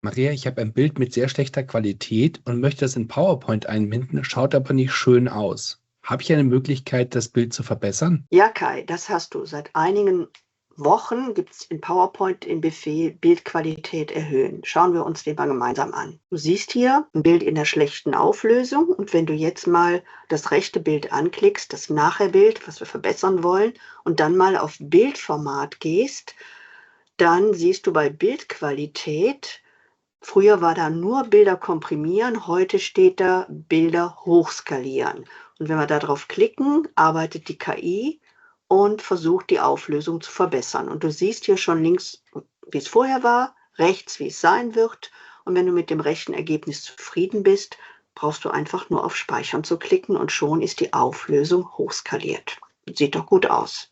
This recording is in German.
Maria, ich habe ein Bild mit sehr schlechter Qualität und möchte das in PowerPoint einbinden, schaut aber nicht schön aus. Habe ich eine Möglichkeit, das Bild zu verbessern? Ja, Kai, das hast du. Seit einigen Wochen gibt es in PowerPoint den Befehl Bildqualität erhöhen. Schauen wir uns den mal gemeinsam an. Du siehst hier ein Bild in der schlechten Auflösung und wenn du jetzt mal das rechte Bild anklickst, das Nachherbild, was wir verbessern wollen, und dann mal auf Bildformat gehst, dann siehst du bei Bildqualität, früher war da nur Bilder komprimieren, heute steht da Bilder hochskalieren. Und wenn wir darauf klicken, arbeitet die KI und versucht die Auflösung zu verbessern. Und du siehst hier schon links, wie es vorher war, rechts, wie es sein wird. Und wenn du mit dem rechten Ergebnis zufrieden bist, brauchst du einfach nur auf Speichern zu klicken und schon ist die Auflösung hochskaliert. Sieht doch gut aus.